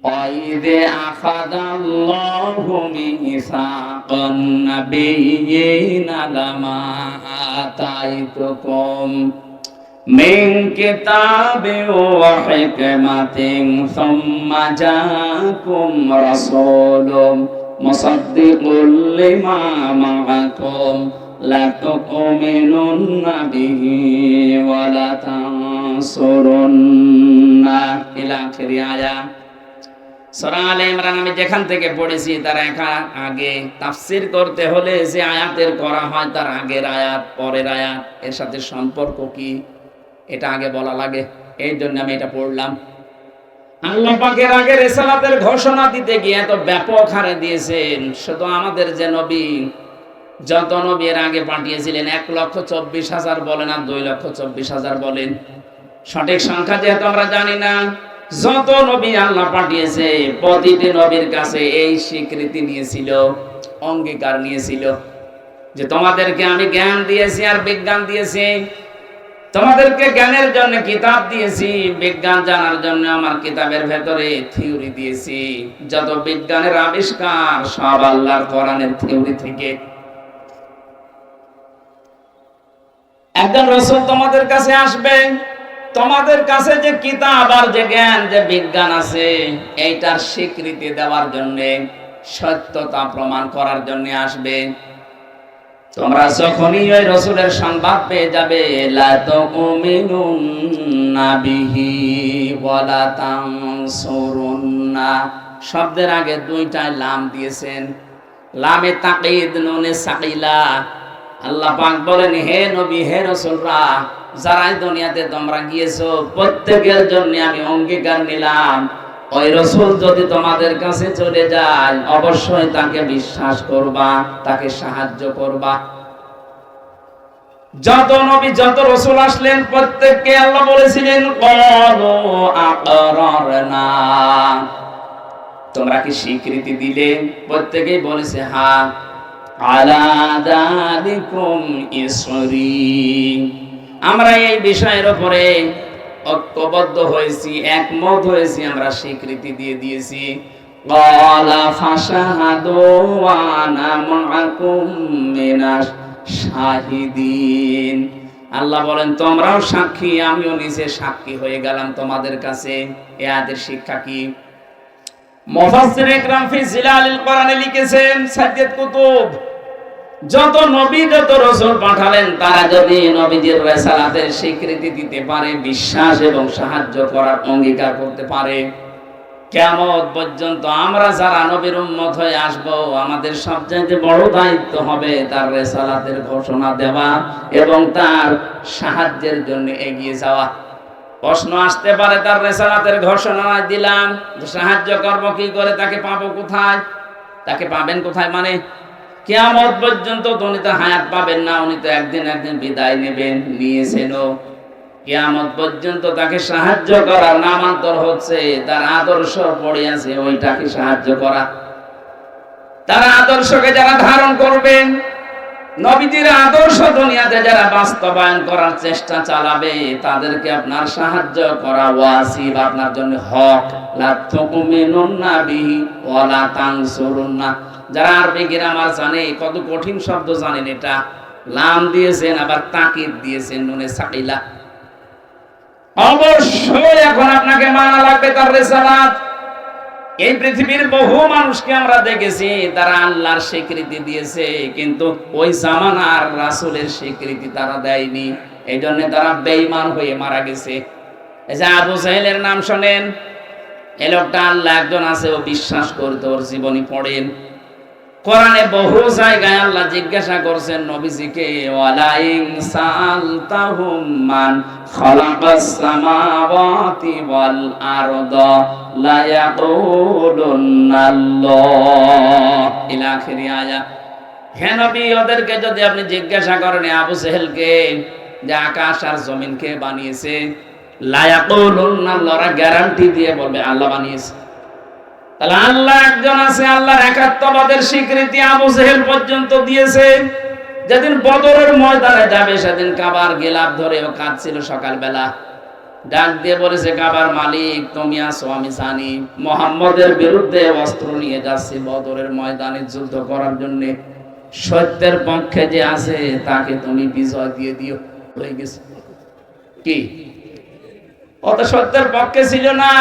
وَإِذْ أَخَذَ اللَّهُ مِيثَاقَ النَّبِيِّينَ لَمَا آتَيْتُكُم مِّن كِتَابٍ وَحِكْمَةٍ ثُمَّ جَاءَكُمْ رَسُولٌ مُصَدِّقٌ لِّمَا مَعَكُمْ لَتُؤْمِنُنَّ بِهِ وَلَتَنصُرُنَّهُ إِلَى آخِرِ آيَةٍ। সূরা আলে ইমরান আমি যেখান থেকে পড়েছি তার আগে তাফসীর করতে হলে যে আয়াতের করা হয় তার আগের আয়াত পরের আয়াত এর সাথে সম্পর্ক কি এটা আগে বলা লাগে। এই জন্য আমি এটা পড়লাম। আল্লাহ পাকের আগে রিসালাতের ঘোষণা দিতে গিয়ে এত ব্যাপক হারে দিয়েছেন। শুধু আমাদের যে নবী, যত নবী এর আগে পাঠিয়েছিলেন 1,24,000 বলেন আর 2,24,000 বলেন, সঠিক সংখ্যা যেহেতু আমরা জানি না, যত নবী আল্লাহ পাঠিয়েছে প্রতিটি নবীর কাছে এই স্বীকৃতি নিয়েছিল, অঙ্গীকার নিয়েছিল যে তোমাদেরকে আমি জ্ঞান দিয়েছি আর বিজ্ঞান দিয়েছি, তোমাদেরকে জ্ঞানের জন্য কিতাব দিয়েছি, বিজ্ঞান জানার জন্য আমার কিতাবের ভেতরে থিওরি দিয়েছি। যত বিজ্ঞানের আবিষ্কার সব আল্লাহর কোরআনের থিওরি থেকে। একজন রাসূল তোমাদের কাছে আসবে, তোমাদের কাছে যে কিতাব আর যে জ্ঞান যে বিজ্ঞান আছে এইটার স্বীকৃতি দেওয়ার জন্য, সত্যতা প্রমাণ করার জন্য আসবে। তোমরা যখনই ওই রাসূলের সংবাদ পেয়ে যাবে লা তুমিনুন্না বিহি ওয়ালা তানসুরুন্না, শব্দের আগে দুইটা লাম দিয়েছেন, লামে তাকিদ নুনে সাকিলা। আল্লাহ পাক বলেন হে নবী হে রাসূলরা, যারা দুনিয়াতে তোমরা গিয়েছো প্রত্যেকের জন্য আমি অঙ্গীকার নিলাম ওই রাসূল যদি তোমাদের কাছে চলে যায় অবশ্যই তাকে বিশ্বাস করবা, তাকে সাহায্য করবা। যত নবী যত রাসূল আসলেন প্রত্যেককে আল্লাহ বলেছিলেন ক্বালু আকরারনা, তোমরা কি স্বীকৃতি দিলে? প্রত্যেকেই বলেছে হ্যাঁ। আলা যালিকুম ইসরি, আমরা এই বিষয়ের উপরে ঐক্যবদ্ধ হয়েছি, একমত হয়েছি, আমরা স্বীকৃতি দিয়ে দিয়েছি। ক্বালা ফাশহাদু ওয়া আনা মাআকুম মিনাশ শাহিদিন, আল্লাহ বলেন তোমরাও সাক্ষী, আমিও নিজে সাক্ষী হয়ে গেলাম তোমাদের কাছে। এই আয়াতের শিক্ষা কি? মুফাসসিরিন ইকরাম ফি জিলালিল কোরআনে লিখেছেন সাইয়্যিদ কুতুব, যত নবী যত রাসূল পাঠালেন তারা যদি নবীদের রিসালাতের স্বীকৃতি দিতে পারে, বিশ্বাস এবং সাহায্য করার অঙ্গীকার করতে পারে, কিয়ামত পর্যন্ত আমরা যারা নবীর উম্মত হয়ে আসব আমাদের সবচেয়ে বড় দায়িত্ব হবে তার রিসালাতের ঘোষণা দেওয়া এবং তার সাহায্যের জন্য এগিয়ে যাওয়া। প্রশ্ন আসতে পারে তার রিসালাতের ঘোষণা দিলাম, সাহায্য করব কি করে, তাকে পাবো কোথায়? তাকে পাবেন কোথায় মানে কিয়ামত পর্যন্ত তো উনি তো হায়াত পাবেন না, উনি তো একদিন বিদায় নেবেন, নিয়েছেনও। কিয়ামত পর্যন্ত তাকে সাহায্য করার নামান্তর হচ্ছে তার আদর্শ পড়ে আছে ওইটাকে সাহায্য করা। তার আদর্শকে যারা ধারণ করবেন, নবীজির আদর্শ দুনিয়াতে যারা বাস্তবায়ন করার চেষ্টা চালাবে তাদেরকে আপনার সাহায্য করা ওয়াজিব, আপনার জন্য হক। লা তুমিনুন্না বিহি ওয়া লা তানসুরুন্না, যারা আরবি গ্রামার জানে, কত কঠিন শব্দ জানেন, এটা লাম দিয়েছেন আবার তাকিদ দিয়েছেন নুনে সাকিলা। অবশ্যই এখন আপনাকে মানা লাগবে তার রিসালাত। এই পৃথিবীর বহু মানুষকে আমরা দেখেছি তারা আল্লাহর স্বীকৃতি দিয়েছে কিন্তু ওই জামানার রাসূলের স্বীকৃতি তারা দেয়নি, এই জন্য তারা বেঈমান হয়ে মারা গেছে। এই যে আবু জাহেলের নাম শোনেন, এই লোকটা আল্লাহ একজন আছে ও বিশ্বাস করতে, ওর জীবনী পড়েন। কোরআনে বহু জায়গায় আল্লাহ জিজ্ঞাসা করছেন নবীজিকে, ওয়ালা ইন সালতাহুম মান খালাকাস সামাওয়াতি ওয়াল আরদা লা ইয়াকুলুনাল্লাহ ইলা আখিরি আয়াত। হে নবী, ওদেরকে যদি আপনি জিজ্ঞাসা করেন আবু জাহেলকে যে আকাশ আর জমিন কে বানিয়েছে, লা ইয়াকুলুনাল্লাহ, ওরা গ্যারান্টি দিয়ে বলবে আল্লাহ বানিয়েছে। তাহলে আল্লাহ একজন আছে, আল্লাহর একাত্মবাদের স্বীকৃতি আবু জেহেল পর্যন্ত দিয়েছে। যেদিন বদরের ময়দানে যাবে সেদিন কাবার গিলাফ ধরে ও কাঁদছিল সকালবেলা, ডাক দিয়ে বলেছে, কাবার মালিক তুমি আসো, আমি জানি মুহাম্মদের বিরুদ্ধে অস্ত্র নিয়ে যাচ্ছে বদরের ময়দানে যুদ্ধ করার জন্য। সত্যের পক্ষে যে আছে তাকে তুমি বিজয় দিয়ে দিও। হয়ে গেছে কি? অত সত্যের পক্ষে ছিল না,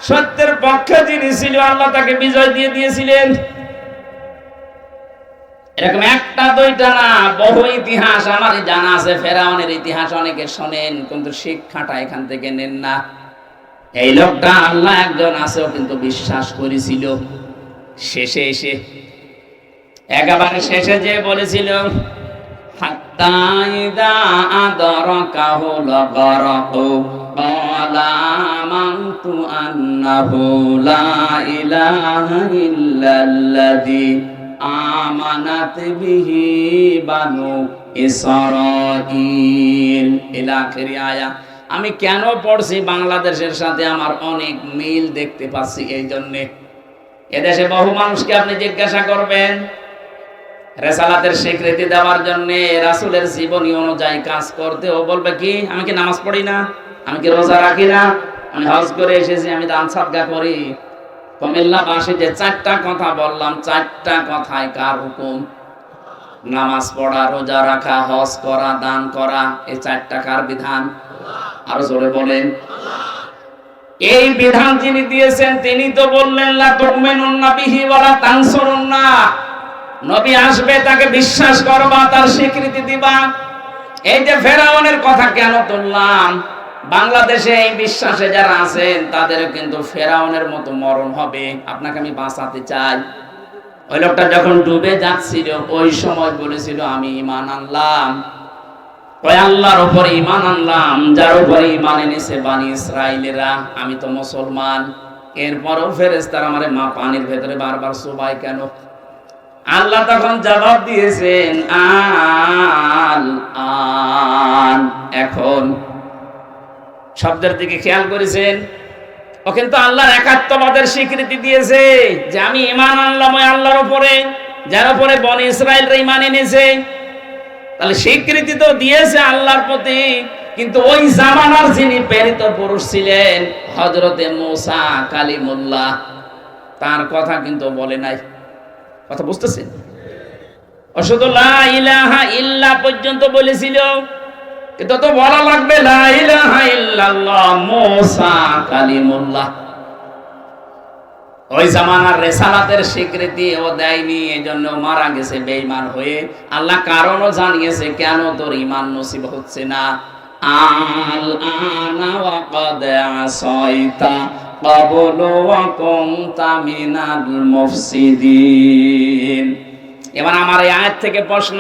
সত্যের পক্ষে যিনি ছিল আল্লাহ তাকে বিজয় দিয়ে দিয়েছিলেন। এরকম একটা দুইটা না, বহু ইতিহাস আমারই জানা আছে। ফেরাউনের ইতিহাস অনেকে শোনেন, কিন্তু শিক্ষাটা এখান থেকে নেন না। এই লোকটা আল্লাহ একজন আছে কিন্তু বিশ্বাস করেছিল। শেষে এসে একেবারে শেষে যে বলেছিল, হাত্তা ইযা আদরাকাহুল গরকু ক্বালা আমানতু আন্নাহু লা ইলাহা ইল্লাল্লাযী আমানাত বিহি বানু ইসরাঈল ইলা আখির আয়া। আমি কেন পড়ছি? বাংলাদেশের সাথে আমার অনেক মিল দেখতে পাচ্ছি। এই জন্যে এদেশে বহু মানুষকে আপনি জিজ্ঞাসা করবেন, রেসালাতের স্বীকৃতি দেওয়ার জন্য রাসূলের জীবনী অনুযায়ী কাজ করতে, ও বলবে কি, আমি কি নামাজ পড়ি না, আমি কি রোজা রাখি না, আমি হজ করে এসেছি, আমি দান সাদকা করি। কুমিল্লাবাসী যে চারটা কথা বললাম, চারটা কথায় কার হুকুম? নামাজ পড়া, রোজা রাখা, হজ করা, দান করা, এই চারটা কার বিধান? আরো জোরে বলেন। এই বিধান যিনি দিয়েছেন তিনি তো বললেন, লা তুমিনুন্না বিহি ওয়ালা তানসুরুন্না, নবী আসবে তাকে বিশ্বাস করবা, তার স্বীকৃতি দিবা। এই যে ফেরাউনের কথা কেন তুললাম, বাংলাদেশে এই বিশ্বাসে যারা আছেন তাদের কিন্তু ফেরাউনের মতো মরণ হবে। আপনাকে আমি বাঁচাতে চাই। ওই লোকটা যখন ডুবে যাচ্ছিল ওই সময় বলেছিল, আমি ঈমান আনলাম, ওই আল্লাহর উপরে ঈমান আনলাম যার উপরে ঈমান এনেছে বনি ইসরাইলেরা, আমি তো মুসলমান। এরপরও ফেরেশতারা আমারে মা পানির ভেতরে বারবার চুবায় কেন? আল্লাহ তখন জবাব দিয়েছেন, আল আন, এখন। শব্দের দিকে খেয়াল করেছেন? ও কিন্তু আল্লাহর একাত্মবাদের স্বীকৃতি দিয়েছে যে আমি ঈমান আনলাম ওই আল্লাহর উপরে যার উপরে বনি ইসরাইলরা ঈমান এনেছে। তাহলে স্বীকৃতি তো দিয়েছে আল্লাহর প্রতি, কিন্তু ওই জামানার যিনি প্রেরিত পুরুষ ছিলেন হযরতে মূসা কালিমুল্লাহ, তার কথা কিন্তু বলে নাই। কথা বুঝতেছেন? ও শুধু লা ইলাহা ইল্লা পর্যন্ত বলেছিল, কিন্তু তো বলা লাগবে লা ইলাহা ইল্লাল্লাহ মূসা কালিমুল্লাহ। ওই জামানার রিসালাতের স্বীকৃতি ও দেয়নি, এজন্য মারা গেছে বেঈমান হয়ে। আল্লাহ কারণও জানিয়েছে কেন তোর ঈমান নসিব হচ্ছে না। আল আনা ওয়া ক্বাদ আসাইতা ক্বাবলু ওয়া কুনতা মিনাল মুফসিদিন। এবার আমার এই আয়াত থেকে প্রশ্ন,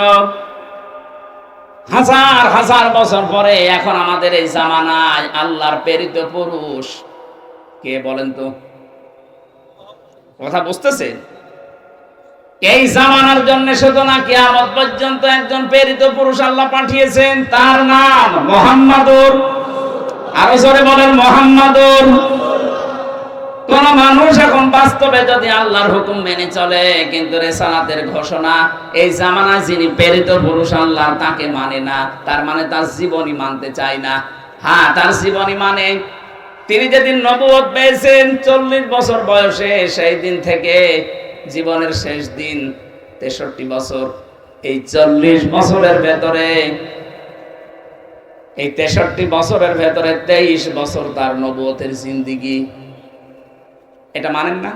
হাজার হাজার বছর পরে এখন আমাদের এই জামানায় আল্লাহর প্রেরিত পুরুষ কে বলেন তো? কথা বুঝতেছেন? এই জামানার জন্য শুধু না, কিয়ামত পর্যন্ত একজন প্রেরিত পুরুষ আল্লাহ পাঠিয়েছেন, তার নাম মুহাম্মাদুর। আরো জোরে বলেন মুহাম্মাদুর। কোন মানুষ এখন বাস্তবে যদি আল্লাহর হুকুম মেনে চলে, কিন্তু রিসালাতের ঘোষণা এই জামানায় যিনি প্রেরিত পুরুষ আল্লাহ তাকে মানে না, তার মানে তার জীবনী মানতে চায় না। হ্যাঁ, তার জীবনী মানে তিনি যেদিন নবুয়ত পেয়েছেন 40 বছর বয়সে, সেই দিন থেকে জীবনের শেষ দিন 63 বছর, এই 40 বছরের ভেতরে, এই 63 বছরের ভেতরে 23 বছর তার নবুয়তের জিন্দেগি। এটা মানেন না?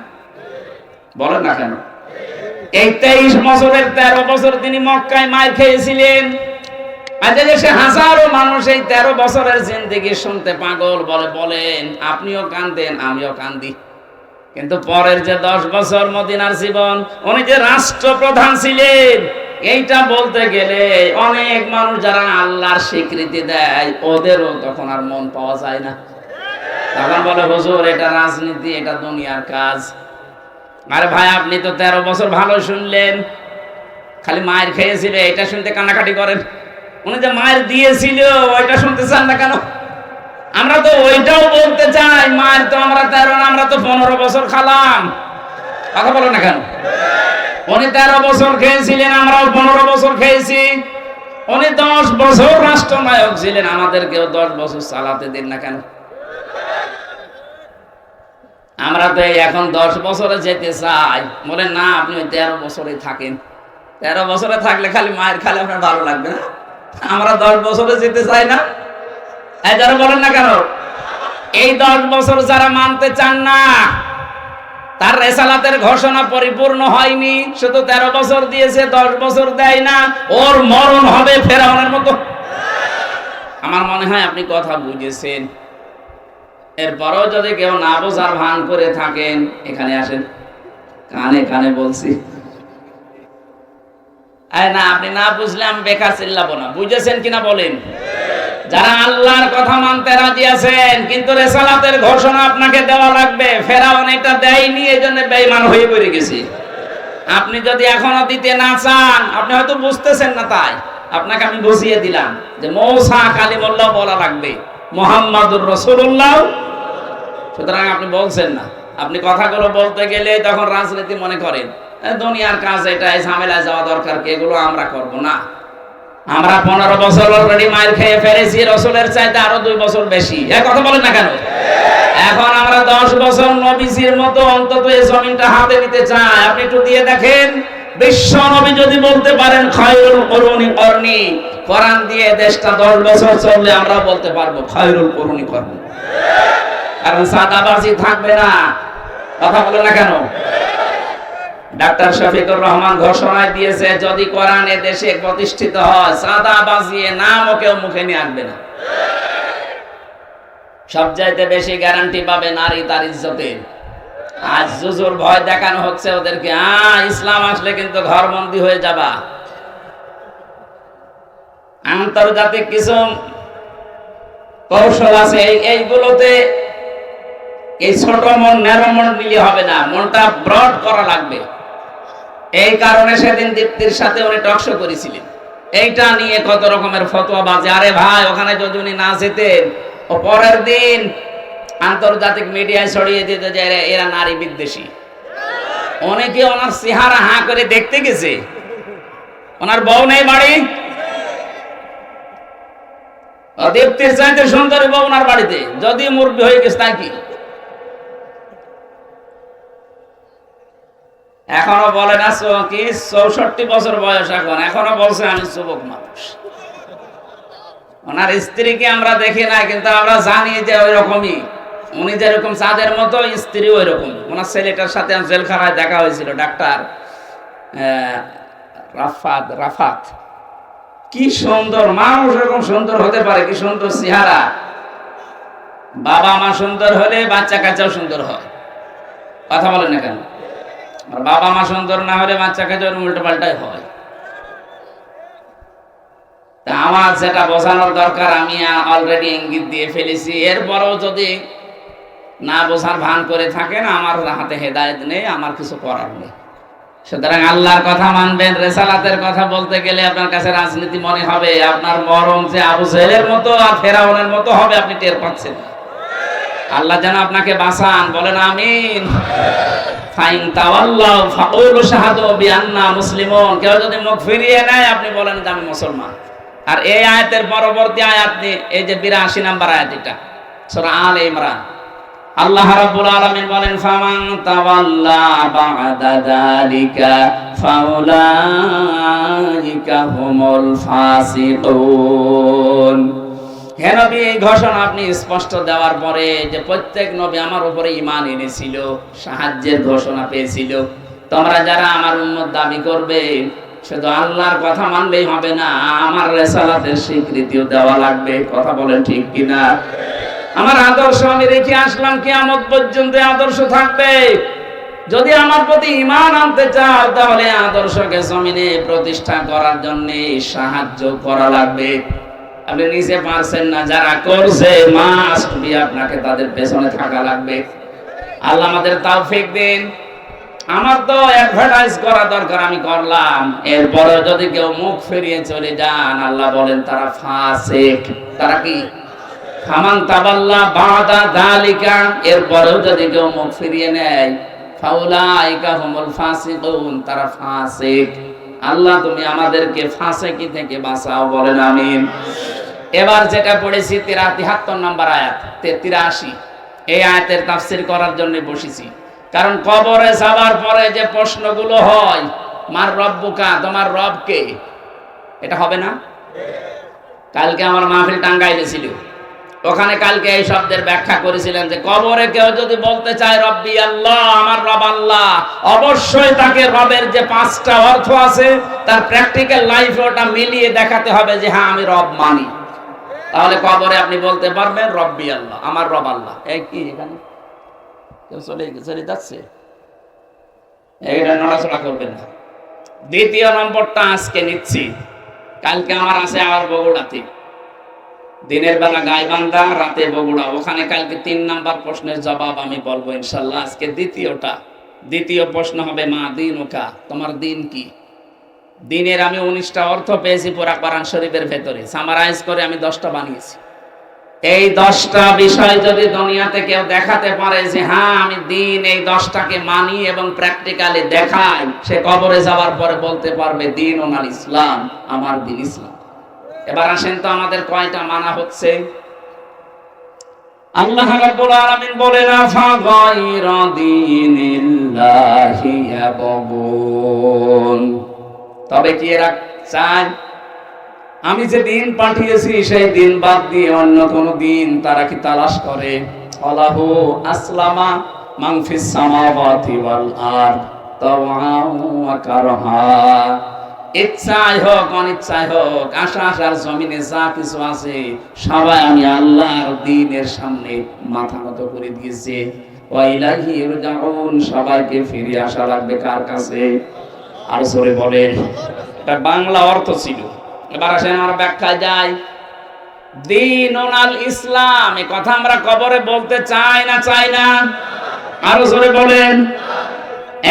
বলেন না কেন? এই 23 বছরের 13 বছর তিনি মক্কায় মার খেয়েছিলেন। আজ দেশে হাজারো মানুষ এই 13 বছরের জিন্দেগি শুনতে পাগল। বলেন আপনিও কাঁদেন, আমিও কান্দি। কিন্তু পরের যে 10 বছর মদিনার জীবন, উনি যে রাষ্ট্রপ্রধান ছিলেন, এইটা বলতে গেলে অনেক মানুষ যারা আল্লাহর স্বীকৃতি দেয় ওদেরও তখন আর মন পাওয়া যায় না। তখন বলে, হুজুর এটা রাজনীতি, এটা দুনিয়ার কাজ। আরে ভাই, আপনি তো 13 বছর ভালো শুনলেন, খালি মায়ের খেয়েছিল এটা শুনতে কান্নাকাটি করেন। উনি যে মায়ের দিয়েছিল ওইটা শুনতে চান না কেন? আমরা তো ওইটাও বলতে চাই, মায়ের তো আমরা 13 না, আমরা তো 15 বছর খালাম। কথা বলো না কেন? উনি 13 বছর খেয়েছিলেন, আমরাও 15 বছর খেয়েছি। উনি 10 বছর রাষ্ট্রনায়ক ছিলেন, আমাদেরকেও 10 বছর চালাতে দিন না কেন? আমরা তো এখন 10 বছরে যেতে চাই, বলেন না আপনি ওই 13 বছরে থাকেন। 13 বছরে থাকলে খালি মায়ের খালে আপনার ভালো লাগবে না? আমরা 10 বছরে যেতে চাই না? যারা বলেন না কেন? এই 10 বছর যারা মানতে চান না, তার রেসালাতের ঘোষণা পরিপূর্ণ হয়নি, শুধু 13 বছর দিয়েছে, 10 বছর দেয় না, ওর মরণ হবে ফেরাউনের মতো। আমার মনে হয় আপনি কথা বুঝেছেন। এরপরও যদি কেউ না বোঝার ভান করে থাকেন, এখানে আসেন, কানে কানে বলছি। না আপনি না বুঝলে আমি বেকার চিল্লাবো না। বুঝেছেন কিনা বলেন? যারা আল্লাহর কথা মানতে রাজি আছেন, কিন্তু রেসালাতের ঘোষণা আপনাকে দেওয়া লাগবে, ফেরাউন এটা দেয়নি, এজন্য বেঈমান হয়ে পড়ে গেছে। আপনি যদি এখনো দিতে না চান, আপনি হয়তো বুঝতেছেন না, তাই আপনাকে আমি বুঝিয়ে দিলাম যে মূসা কালিমুল্লাহ বলা লাগবে, মুহাম্মাদুর রাসূলুল্লাহ। সুতরাং আপনি বলছেন না, আপনি কথাগুলো বলতে গেলে তখন রাজনীতি মনে করেন, দুনিয়ার কাজ এটা, এই ঝামেলায় যাওয়া দরকার কি, এগুলো আমরা করব না। আমরা 15 বছর অলরেডি মাইর খেয়ে ফেলেছি, রাসূলের চাইতে আরো 2 বছর বেশি। এই কথা বলেন না কেন? এখন আমরা 10 বছর নবীজির মতো অন্তত এই জমিনটা হাতে নিতে চাই। আপনি একটু দিয়ে দেখেন, বিশ্ব নবী যদি বলতে পারেন খায়রুল কুরুনি করনি, কোরআন দিয়ে দেশটা 10 বছর চললে আমরা বলতে পারবো খায়রুল কুরুনি করনি। কারণ সাদাবাজি থাকবে না। কথা বলেন না কেন? ডাক্তার শফিকুর রহমান ঘোষণা দিয়েছে, যদি কোরআন এ দেশে প্রতিষ্ঠিত হয়, সাদাবাজি নামও কেউ মুখে নিয়ে আসবে না। সবচাইতে বেশি গ্যারান্টি পাবে নারী তার ইজ্জতের। আজ জুজুর ভয় দেখানো হচ্ছে ওদেরকে, ইসলাম আসলে কিন্তু ঘরবন্দি হয়ে যাবা। আন্তর্জাতিক কিছু কৌশল আছে, এইগুলোতে এই ছোট মন ন্যারো মন নিলে হবে না, মনটা ব্রড করা লাগবে। এই কারণে সেদিন দীপ্তির সাথে উনি টকশো করেছিলেন, এইটা নিয়ে কত রকমের ফতোয়া বাজে। আরে ভাই, ওখানে যদি উনি না যেতেন, ও পরের দিন আন্তর্জাতিক মিডিয়ায় ছড়িয়ে দিতে যে এরা নারী বিদ্বেষী। অনেকে ওনার চেহারা হাঁ করে দেখতে গেছে, ওনার বউ নেই বাড়ি, দীপ্তির চাইতে সুন্দরী বউ ওনার বাড়িতে, যদি মুরব্বী হয়ে গেছে তাই কি। এখনো বলে না কি 64 বছর বয়স, এখনো বলছে আমি যুবক মানুষ। ওনার স্ত্রীকে আমরা দেখি না, কিন্তু আমরা জানি যে ওই রকমই, উনি যেরকম চাঁদের মতো, স্ত্রী ওই রকম। ওনার ছেলেটার সাথে জেলখানায় দেখা হয়েছিল, ডাক্তার রাফাত। কি সুন্দর মানুষ, এরকম সুন্দর হতে পারে, কি সুন্দর চেহারা। বাবা মা সুন্দর হলে বাচ্চা কাচ্চাও সুন্দর হয়। কথা বলেন না কেন? আর বাবা মা সুন্দর না হলে বাচ্চা কাচ্চার উল্টো পাল্টাই হয়। তা আমার যেটা বোঝানোর দরকার আমি অলরেডি ইঙ্গিত দিয়ে ফেলেছি। এরপরও যদি না বোঝার ভান করে থাকেন, আমার হাতে হেদায়েত নেই, আমার কিছু করার নেই। সুতরাং আল্লাহর কথা মানবেন। রেসালাতের কথা বলতে গেলে আপনার কাছে রাজনীতি মনে হবে, আপনার মরণ যে আবু জেহেলের মতো আর ফেরাউনের মতো হবে, আপনি টের পাচ্ছেন। আল্লাহ যেন আপনাকে বাঁচান, বলেন আমিন। ফাইন তাওয়াল্লাউ ফাকুলু শাহাদু বিআন্না মুসলিমুন। কেউ যদি মুখ ফিরিয়ে নেয়, আপনি বলেন যে আমি মুসলমান। আর এই আয়াতের পরবর্তী আয়াত, এই যে 82 নম্বর আয়াত, এটা সূরা আলে ইমরান, আল্লাহ রাব্বুল আলামিন বলেন ফামান তাওয়াল্লা বা'দা যালিকা ফাউলাইকা হুমুল ফাসিকুন। হে নবী, এই ঘোষণা আপনি স্পষ্ট দেওয়ার পরে যে প্রত্যেক নবী আমার উপরে ঈমান এনেছিল, সাহায্যের ঘোষণা পেয়েছিল, তোমরা যারা আমার উম্মত দাবি করবে, শুধু আল্লাহর কথা মানলেই হবে না, আমার রিসালাতের স্বীকৃতিও দেওয়া লাগবে। কথা বলেন ঠিক কিনা? আমার আদর্শ আমি রেখে আসলাম, কিয়ামত পর্যন্ত আদর্শ থাকবে। যদি আমার প্রতি ঈমান আনতে চাও, তাহলে আদর্শকে জমিনে প্রতিষ্ঠা করার জন্য সাহায্য করা লাগবে। আপনি নিজে পারছেন না, যারা করছে মাস্ট বি আপনাকে তাদের পেছনে থাকা লাগবে। আল্লাহ আমাদের তৌফিক দিন। আমার তো অ্যাডভার্টাইজ করা দরকার, আমি করলাম। এরপরে যদি কেউ মুখ ফিরিয়ে চলে যান, আল্লাহ বলেন তারা ফাসিক। তারা কি? ফামান তাওয়াল্লা বা'দা যালিকা। এরপরেও যদি কেউ মুখ ফিরিয়ে নেয়, ফাউলাইকা হুমুল ফাসিকুন, তারা ফাসিক। আল্লাহ তুমি আমাদেরকে ফাসিকি থেকে বাঁচাও, বলেন আমিন। এবার যেটা পড়েছি 73 নম্বর আয়াত, 83, এই আয়াতের তাফসীর করার জন্য বসেছি। কারণ কবরে যাওয়ার পরে যে প্রশ্নগুলো হয়, মার রব্বুকা, তোমার রব কে, এটা হবে না? কালকে আমার মাহফিল টাঙ্গাইলে ছিল, ওখানে কালকে এই শব্দের ব্যাখ্যা করেছিলেন যে কবরে কেউ যদি বলতে চায় রব্বি আল্লাহ, আমার রব আল্লাহ, অবশ্যই তাকে রবের যে 5টা অর্থ আছে তার প্র্যাকটিক্যাল লাইফে ওটা মিলিয়ে দেখাতে হবে যে হ্যাঁ আমি রব মানি। তাহলে কবরে আপনি বলতে পারবেন রব্বি আল্লাহ, আমার রব আল্লাহ। এই কি এখানে কেউ চলে যাচ্ছে, এইটা নড়াচড়া করবেন না। দ্বিতীয় নম্বরটা আজকে নিচ্ছি, কালকে আমার আছে আবার বগুড়াতে, দিনের বেলা গাইবান্ধা, রাতে বগুড়া, ওখানে কালকে 3 নাম্বার প্রশ্নের জবাব আমি বলবো ইনশাল্লাহ। আজকে দ্বিতীয় প্রশ্ন হবে মা দিনুকা, তোমার দিন কি? দিনের আমি 19টা অর্থ পেয়েছি পুরা কোরআন শরীফের ভেতরে, সামারাইজ করে আমি 10টা বানিয়েছি। এই 10টা বিষয় যদি দুনিয়াতে কেউ দেখাতে পারে যে হ্যাঁ আমি দিন এই 10টাকে মানি এবং প্র্যাকটিক্যালি দেখাই, সে কবরে যাওয়ার পরে বলতে পারবে দিন ওনাল ইসলাম, আমার দিন ইসলাম। এবার আসেন তো আমাদের কয়টা মানা হচ্ছে? আল্লাহ রাব্বুল আলামিন বলেন আফা গায়রা দীনিল্লাহি ইয়াবগুন, তবে কি এরা চায় আমি যে দিন পাঠিয়েছি সেই দিন বাদ দিয়ে অন্য কোন দিন তারা কি তালাশ করে? আল্লাহু আসলামা মান ফিস সামাওয়াতি ওয়াল আরদ তাওআন ওয়া কারহা, ইচ্ছায় হোক অনিচ্ছায় হোক, আকাশের জমিনে যা কিছু আছে সবাই আমি আল্লাহর দ্বীনের সামনে মাথা নত করে দিয়েছে। ওয়া ইলাইহি ইরজাউন, সবাইকে ফিরে আসা লাগবে কার কাছে? আর জোরে বলেন। এটা বাংলা অর্থ ছিল। এবার আসেন আমরা ব্যাখ্যায় যাই। দীনুল ইসলাম, এই কথা আমরা কবরে বলতে চাই না চাই না? আরো জোরে বলেন।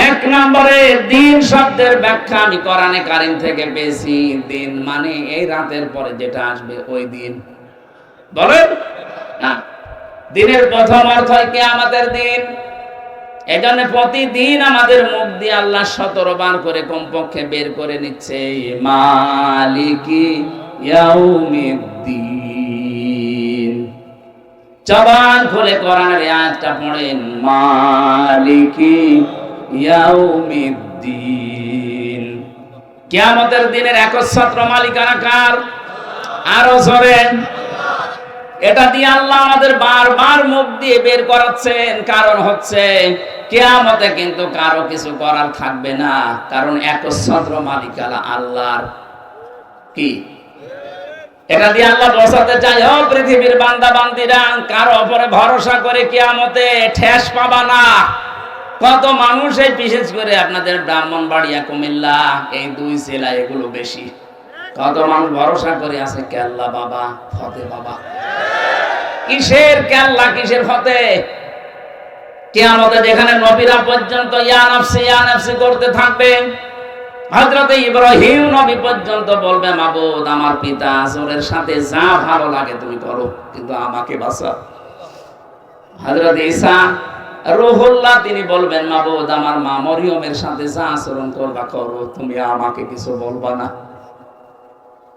1 নম্বরে দিন শব্দের ব্যাখ্যা আমি কোরআনে কারীম থেকে পেয়েছি, দিন মানে এই রাতের পরে যেটা আসবে ওই দিন। বলেন না, দিনের প্রথম অর্থ কিয়ামতের দিন। এজন্য প্রতিদিন আমাদের মুখ দিয়ে আল্লাহ 17 বার করে কমপক্ষে বের করে নিচ্ছে মালিকি ইয়াউমিদ্দিন। জবান খুলে কোরআনের আয়াতটা পড়েন, মালিকি ইয়াউমিদ্দিন। কিয়ামতের দিনের একচ্ছত্র মালিকানা কার? আরো জোরে। এটা দিয়ে আল্লাহ আমাদের বারবার মুখ দিয়ে বের করাচ্ছেন, কারণ হচ্ছে কিয়ামতে কিন্তু কারো কিছু করার থাকবে না, কারণ একচ্ছত্র মালিকানা আল্লাহর। কি এটা দিয়ে আল্লাহ বোঝাতে চায়, ও পৃথিবীর বান্দা বান্দিরা, কারো উপরে ভরসা করে কিয়ামতে ঠেস পাবা না। কত মানুষ, এই বিশেষ করে আপনাদের ব্রাহ্মণবাড়িয়া, কুমিল্লা, এই 2 জেলা এগুলো বেশি, কত মানুষ ভরসা করে আছে কেল্লা বাবা, ফতে বাবা। কিসের কেল্লা, কিসের ফতে? কিয়ামতে যেখানে নবীরা পর্যন্ত ইয়া নাফসি করতে থাকবে, হযরত ইব্রাহিম নবী পর্যন্ত বলবে মাবুদ আমার পিতা আসরের সাথে যা ভালো লাগে তুমি করো, কিন্তু আমাকে বাঁচাও। হযরত ঈসা রূহুল্লাহ তিনি বলবেন মাবুদ আমার মা মরিয়মের সাথে যা আচরণ করবা করো, তুমি আমাকে কিছু বলবা না।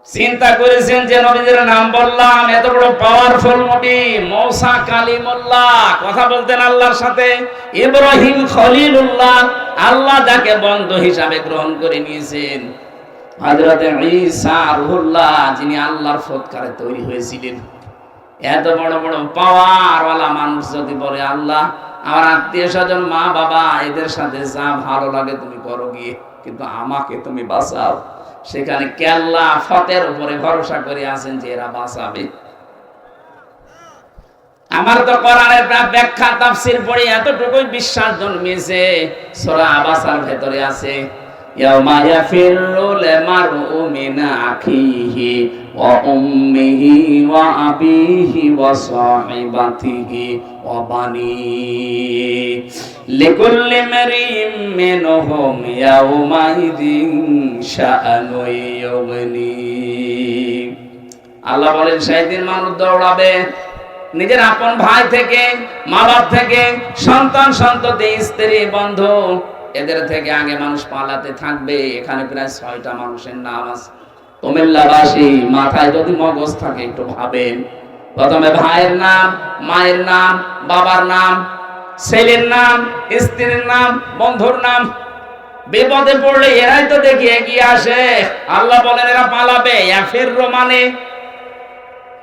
চিন্তা করেছেন যে নবীদের নাম বললাম, এত বড় পাওয়ারফুল নবী মূসা কালিমুল্লাহ, কথা বলতেন আল্লাহর সাথে। ইব্রাহিম খলিলুল্লাহ, আল্লাহ যাকে বন্ধু হিসাবে গ্রহণ করে নিয়েছেন। হযরত ঈসা রূহুল্লাহ, যিনি আল্লাহর ফুৎকারে তৈরি হয়েছিলেন। এত বড় বড় পাওয়ারওয়ালা মানুষ যদি বলে আল্লাহ আমার আত্মীয় স্বজন মা বাবা এদের সাথে যা ভালো লাগে তুমি করো গিয়ে, কিন্তু আমাকে তুমি বাঁচাও, সেখানে কেল্লা ফতের উপরে ভরসা করে আছেন যে এরা বাঁচাবে। আমার তো কোরআনের ব্যাখ্যা তাফসীর পড়ে এতটুকুই বিশ্বাস জন্মেছে, সূরা আবাসার ভেতরে আছে ইয়াউমা ইয়াফিরুল মারউ মিন আখিহি ওয়া উম্মিহি ওয়া আবিহি ওয়া সাহিবাতিহি ওয়া বানিহি লিকুল্লি মারিম মিনহুম ইয়াউমাইদিন শাআনু ইউগনি। আল্লাহ বলেন সেদিন মানুষ দৌড়াবে নিজের আপন ভাই থেকে, মা বাপ থেকে, সন্তান সন্ততি, স্ত্রী বন্ধু, এদের থেকে আগে মানুষ পালাতে থাকবে। এখানে প্রায় 6টা মানুষের নাম আছে। কুমিল্লাবাসী মাথায় যদি মগজ থাকে একটু ভাবেন। প্রথমে ভাইয়ের নাম, মায়ের নাম, বাবার নাম, ছেলের নাম, স্ত্রীর নাম, বন্ধুর নাম। বিপদে পড়লে এরাই তো দেখি এগিয়ে আসে। আল্লাহ বলেন এরা পালাবে। এফেররো মানে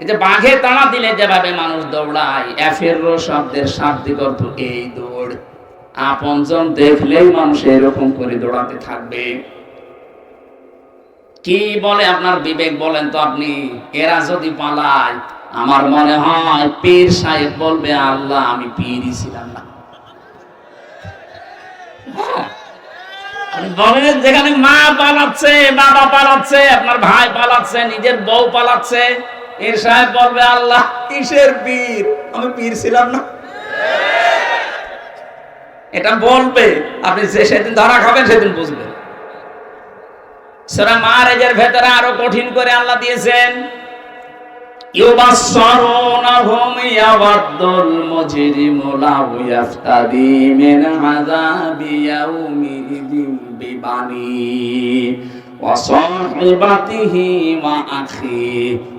এই যে বাঘে তাড়া দিলে যেভাবে মানুষ দৌড়ায়, এফেররো শব্দের শাব্দিক অর্থ এই দৌড়। আপনজন দেখলেই মানুষ এরকম করে দৌড়াতে থাকবে। কি বলে আপনার বিবেক বলেন তো আপনি? এরা যদি পালায়, আমার মনে হয় পীর সাহেব বলবে আল্লাহ আমি পীরই ছিলাম না। বলেন যেখানে মা পালাচ্ছে, বাবা পালাচ্ছে, আপনার ভাই পালাচ্ছে, নিজের বউ পালাচ্ছে, পীর সাহেব বলবে আল্লাহ কিসের পীর, আমি পীর ছিলাম না। এটা বলবে। আপনি সেদিন ধরা খাবেন, সেদিন বুঝবেন। সূরা মাআরিজের ভেতরে আরো কঠিন করে আল্লাহ দিয়েছেন, ইউবাসসারুনাহুম ইয়াওয়াদ্দুল মুজরিমু লাউ ইয়াফতাদি মিন আযাবি ইয়াউমিদিন বিবানি ওয়া সাহিবাতিহি ওয়া আখি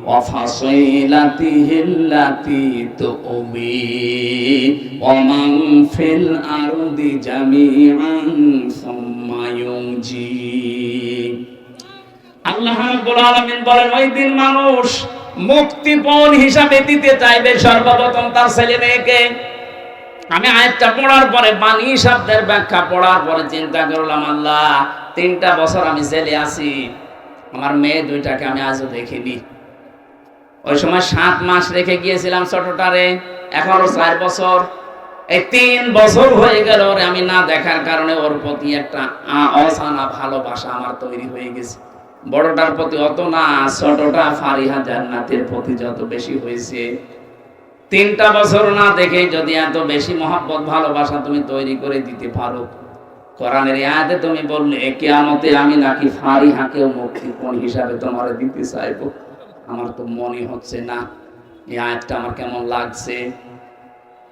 ওয়া ফাসিলাতিহি আল্লাতী তুবি ওয়া মান ফিল আরদি জামিআন সুম্মা ইউনজি। আল্লাহ রাব্বুল আলামিন বলেন ওই দিন মানুষ মুক্তিপণ হিসাবে দিতে চাইবে সর্বপ্রথম তার ছেলে মেয়েকে। আমি আয়াতটা পড়ার পরে বাণী শব্দের ব্যাখ্যা পড়ার পরে চিন্তা করলাম, আল্লাহ 3টা বছর আমি জেলে আছি, আমার মেয়ে 2টাকে আমি আজও দেখিনি। ওই সময় 7 মাস রেখে গিয়েছিলাম ছোটটারে, এখনো 4 বছর। এই 3 বছর হয়ে গেল ওরে আমি না দেখার কারণে ওর প্রতি একটা অজানা ভালোবাসা আমার তৈরি হয়ে গেছে। বড়টার প্রতি অত না, ছোটটা ফারিহা জান্নাতের প্রতি যত বেশি হয়েছে। 3টা বছর না দেখে যদি এত বেশি মহব্বত ভালোবাসা তুমি তৈরি করে দিতে পারো, কোরআনের আয়াতে তুমি বললে কিয়ামতে আমি নাকি ফারিহাকেও মুক্তিপণ হিসাবে তোমার দিতে চাইবো। আমার তো মনে হচ্ছে না, এই আয়াতটা আমার কেমন লাগছে।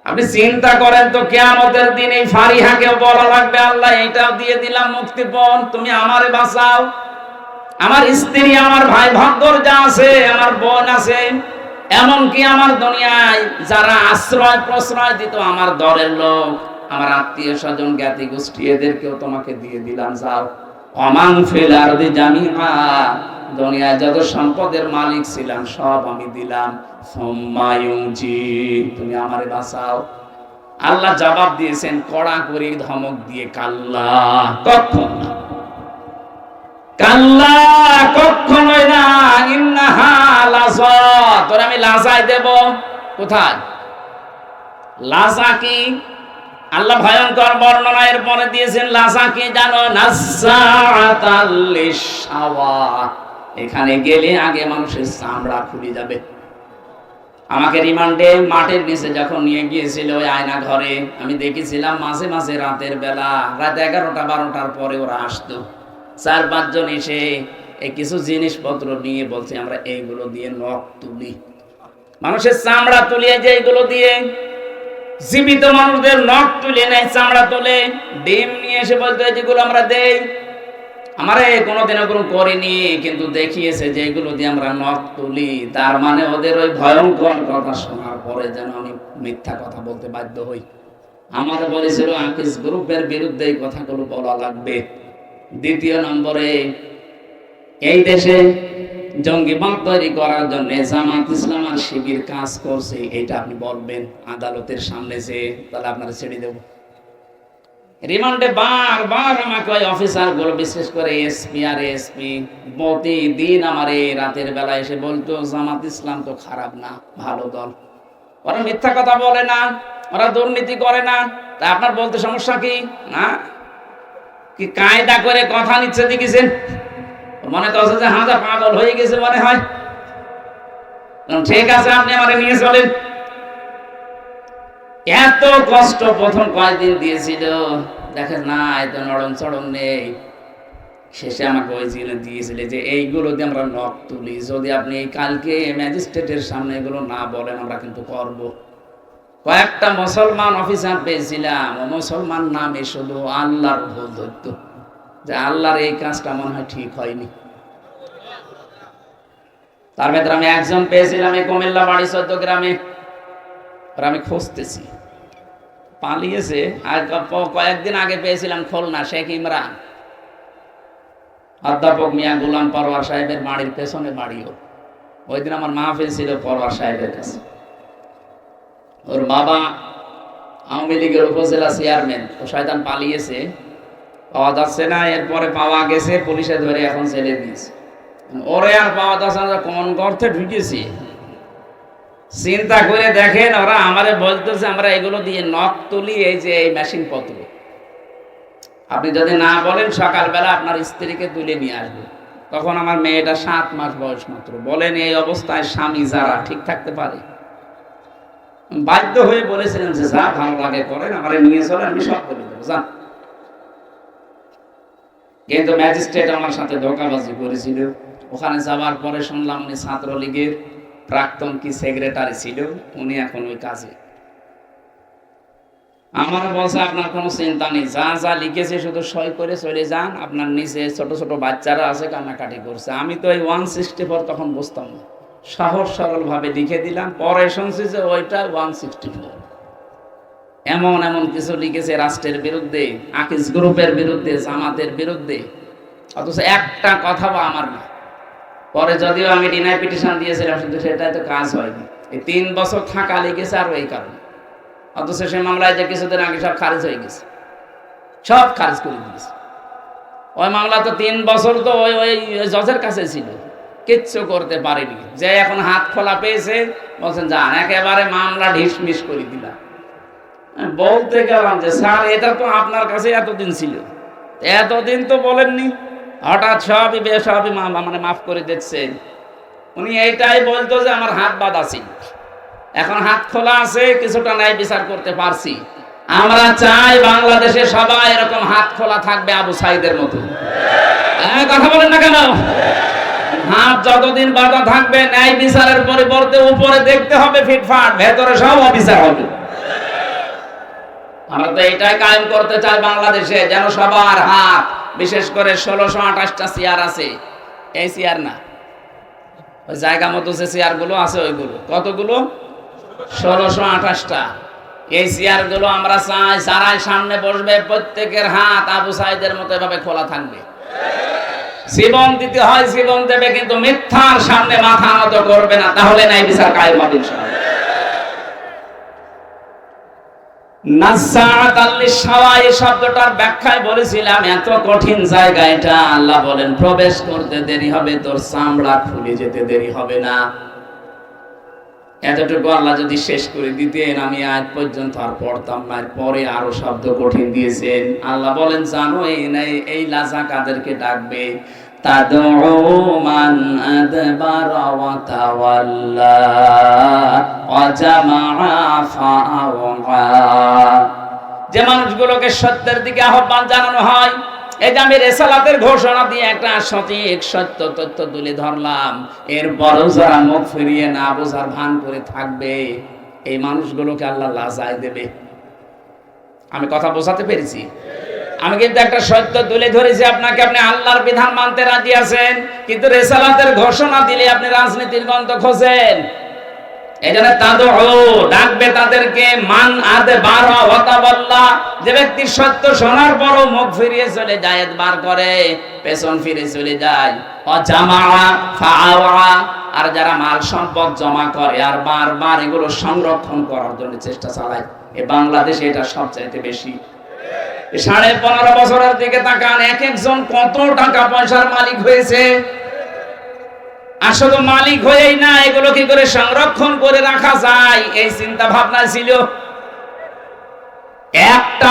আপনি চিন্তা করেন তো, কিয়ামতের দিন এই ফারিহাকেও বলা লাগবে আল্লাহ এইটাও দিয়ে দিলাম মুক্তিপণ, তুমি আমারে বাঁচাও। আমার স্ত্রী, আমার ভাই ভাগ্যর যা আছে, আমার বোন আছে, এমনকি আমার দুনিয়ায় যারা আশ্রয় প্রশ্রয় দিত, আমার দলের লোক, আমার আত্মীয় স্বজন, জ্ঞাতি গোষ্ঠী, এদেরকেও তোমাকে দিয়ে দিলাম। যাও অমান ফিল আরদি জামিআ, দুনিয়ায় যত সম্পদের মালিক ছিলাম সব আমি দিলাম। সুম্মা ইউনজি, তুমি আমারে বাঁচাও। আল্লাহ জবাব দিয়েছেন কড়া করে ধমক দিয়ে, কাল্লা, কখনো না, কাল্লা কখনোই না, ইন্নাহা লাযা, তোর আমি লাজায় দেব। কোথায় লাজা? কি আল্লাহ ভয়ঙ্কর বর্ণনা এর পরে দিয়েছেন। লাজা কি জানো? নাযাআতাল লিশাওয়া, এখানে গেলে আগে মানুষের চামড়া খুলে যাবে। আমাকে রিমান্ডে মাঠের নিচে যখন নিয়ে গিয়েছিল ওই আয়না ঘরে, আমি দেখেছিলাম মাঝে মাঝে রাতের বেলা, রাত 11টা 12টার পরে ওরা আসতো, 4-5 জন এসে এই কিছু জিনিসপত্র নিয়ে বলছে আমরা এইগুলো দিয়ে নখ তুলি, মানুষের চামড়া তুলিয়ে, যে এইগুলো দিয়ে জীবিত মানুষদের নখ তুলে নেয়, চামড়া তোলে, ডিম নিয়ে এসে বলতো যেগুলো আমরা দেই। আমারে কোনোদিন ওগুলো করিনি, কিন্তু দেখিয়েছে যে এগুলো দিয়ে আমরা নখ তুলি। তার মানে ওদের ওই ভয়ঙ্কর কথা শোনার পরে যেন আমি মিথ্যা কথা বলতে বাধ্য হই। আমার বলেছিল আকিস গ্রুপের বিরুদ্ধে এই কথাগুলো বলা লাগবে। 2 নম্বরে, এই দেশে জঙ্গিবাদ তৈরি করার জন্য জামাত ইসলাম আর শিবির কাজ করছে, এটা আপনি বলবেন আদালতের সামনে, যে তাহলে আপনারা ছেড়ে দেব। রিমান্ডে বারবার আমাকে ওই অফিসার গুলো, বিশেষ করে এসপি আর এসপি, প্রতিদিন আমার এই রাতের বেলা এসে বলতো জামাত ইসলাম তো খারাপ না, ভালো দল, ওরা মিথ্যা কথা বলে না, ওরা দুর্নীতি করে না, তা আপনার বলতে সমস্যা কি? না কি কায়দা করে কথা নিচ্ছে দেখেছেন? মনে করছে যে হাজা পাগল হয়ে গেছে মনে হয়। ঠিক আছে, আপনি আমারে নিয়ে চলেন। এত কষ্ট প্রথম কয়েকদিন দিয়েছিল, দেখেন না এত নরম চড়ম নেই। শেষে আমাকে ওই জিনিস দিয়েছিল যে এইগুলো দিয়ে আমরা নখ তুলি, যদি আপনি কালকে ম্যাজিস্ট্রেটের সামনে এগুলো না বলেন আমরা কিন্তু করব। কয়েকটা মুসলমান অফিসার পেয়েছিলাম, ও মুসলমান নামে শুধু আল্লাহর ভুল ধরত, যে আল্লাহর এই কাজটা মনে হয় ঠিক হয়নি। তার ভেতরে আমি একজন পেয়েছিলাম এই কুমিল্লা বাড়ি 14 গ্রামে, আর আমি খুঁজতেছি, পালিয়েছে। আর কয়েকদিন আগে পেয়েছিলাম খুলনা শেখ ইমরান, অধ্যাপক মিয়া গোলাম পরওয়ার সাহেবের বাড়ির পেছনে বাড়িও। ওই দিন আমার মাহফিল ছিল পরওয়ার সাহেবের কাছে। ওর বাবা আওয়ামী লীগের উপজেলা চেয়ারম্যান, ও শয়তান পালিয়েছে, পাওয়া যাচ্ছে না। এরপরে পাওয়া গেছে, পুলিশে ধরে এখন ছেড়ে দিয়েছে। ওরে আর পাওয়া যাচ্ছে না, কোন গর্তে ঢুকেছি। চিন্তা করে দেখেন, ওরা আমারে বলতেছে আমরা এগুলো দিয়ে নখ তুলি, এই যে এই মেশিন পত্র। আপনি যদি না বলেন সকালবেলা আপনার স্ত্রীকে তুলে নিয়ে আসবে। তখন আমার মেয়েটা 7 মাস বয়স মাত্র। বলেন এই অবস্থায় স্বামী যারা ঠিক থাকতে পারে? বাধ্য হয়ে বলেছিলেন যে যা ভালো লাগে করেন, আমারে নিয়ে চলে, আমি সব করে দেবো, যান। কিন্তু ম্যাজিস্ট্রেট আমার সাথে ধোঁকাবাজি করেছিল। ওখানে যাওয়ার পরে শুনলাম উনি ছাত্রলীগের প্রাক্তন কি সেক্রেটারি ছিল, উনি এখন ওই কাজে। আমার বলছে আপনার কোনো চিন্তা নেই, যা যা লিখেছে শুধু সই করে চলে যান, আপনার নিচে ছোট ছোট বাচ্চারা আছে কান্নাকাটি করছে। আমি তো এই 164 তখন বুঝতাম না, সহজ সরল ভাবে লিখে দিলাম। পরে শুনছি যে ওইটা 164। এমন এমন কিছু লিখেছে রাষ্ট্রের বিরুদ্ধে, আকিজ গ্রুপের বিরুদ্ধে, জামাতের বিরুদ্ধে, অথচ একটা কথা বা আমার না। পরে যদিও আমি ডিনাই পিটিশন দিয়েছিলাম, কিন্তু সেটাই তো কাজ হয়নি। এই 3 বছর থাকা লেগেছে আর ওই কারণে। অথচ সে মামলায় যে কিছুদিন আগে সব খারিজ হয়ে গেছে, সব খারিজ করে দিয়েছে। ওই মামলা তো 3 বছর তো ওই ওই জজের কাছে ছিল, কিচ্ছু করতে পারেনি। যে এখন হাত খোলা পেয়েছে, বলছেন যান, একেবারে মামলা ঢিসমিস করে দিলাম। বলতে গেলাম যে স্যার এটা তো আপনার কাছে এতদিন ছিল, এতদিন তো বলেননি, হঠাৎ সবই বেসবই মানে মাফ করে দিচ্ছেন। উনি এইটাই বলতো যে আমার হাত বাঁধা ছিল, এখন হাত খোলা আছে, কিছুটা ন্যায় বিচার করতে পারছি। আমরা চাই বাংলাদেশে সবাই এরকম হাত খোলা থাকবে, আবু সাইদের মতো। কথা বলেন না কেন? হাত যতদিন বাঁধা থাকবে, ন্যায় বিচারের পরিবর্তে উপরে দেখতে হবে ফিটফাট, ভেতরে সব অবিচার হবে। আমরা তো এটাই কায়েম করতে চাই বাংলাদেশে, যেন সবার হাত, বিশেষ করে 1628টা চেয়ার আছে, এই চেয়ার না, ওই জায়গা মতো যে চেয়ার গুলো আছে ওইগুলো, কতগুলো? 1628টা। এই চেয়ার গুলো আমরা চাই যারাই সামনে বসবে প্রত্যেকের হাত আবু সাইদের মতো এভাবে খোলা থাকবে। জীবন দিতে হয় জীবন দেবে, কিন্তু মিথ্যার সামনে মাথা নত করবে না, তাহলে নাই বিচার কায়েম হবে ইনশাআল্লাহ। নাসাআত আল-শাওয়া এই শব্দটার ব্যাখ্যায় বলেছিলাম এত কঠিন জায়গা এটা। আল্লাহ বলেন প্রবেশ করতে দেরি হবে, তোর চামড়া খুলে যেতে দেরি হবে না। এতটুকু আল্লাহ যদি শেষ করে দিতেন, আমি আজ পর্যন্ত আর পড়তাম না। পরে আরো শব্দ কঠিন দিয়েছেন। আল্লাহ বলেন জানো এই লাজা কাদেরকে ডাকবে? তাদউ মান আদবারা ওয়া তাওয়াল্লা ওয়া জামাআ ফাআওয়া। যে মানুষগুলোকে সত্যের দিকে আহ্বান জানানো হয়, এই যে আমি রিসালাতের ঘোষণা দিয়ে একটা সঠিক সত্য তথ্য তুলে ধরলাম, এরপরও যারা মুখ ফিরিয়ে না বোঝার ভান করে থাকবে, এই মানুষগুলোকে আল্লাহ লাজায় দেবে। আমি কথা বোঝাতে পেরেছি? আমি কিন্তু একটা সত্য তুলে ধরেছি আপনাকে, আপনি আল্লাহর বিধান মানতে রাজি আছেন, কিন্তু রিসালাতের ঘোষণা দিলে আপনি রাজনীতির গন্ধ খোঁজেন। এই জন্য ডাকবে তাদেরকে মান আদবারা ওয়া তাওয়াল্লা, যে ব্যক্তি সত্য শোনার পরও মুখ ফিরিয়ে চলে যায়, এতবার করে পেছন ফিরে চলে যায়। ওয়া জামাআ ফাআওয়া, আর যারা মাল সম্পদ জমা করে আর বারবার এগুলো সংরক্ষণ করার জন্য চেষ্টা চালায়, এই বাংলাদেশে এটা সবচাইতে বেশি। 15.5 বছরের দিকে তাকান, এক একজন কত টাকা পয়সার মালিক হয়েছে। আর শুধু মালিক হয়েই না, এগুলো কি করে সংরক্ষণ করে রাখা যায় এই চিন্তা ভাবনা ছিল। একটা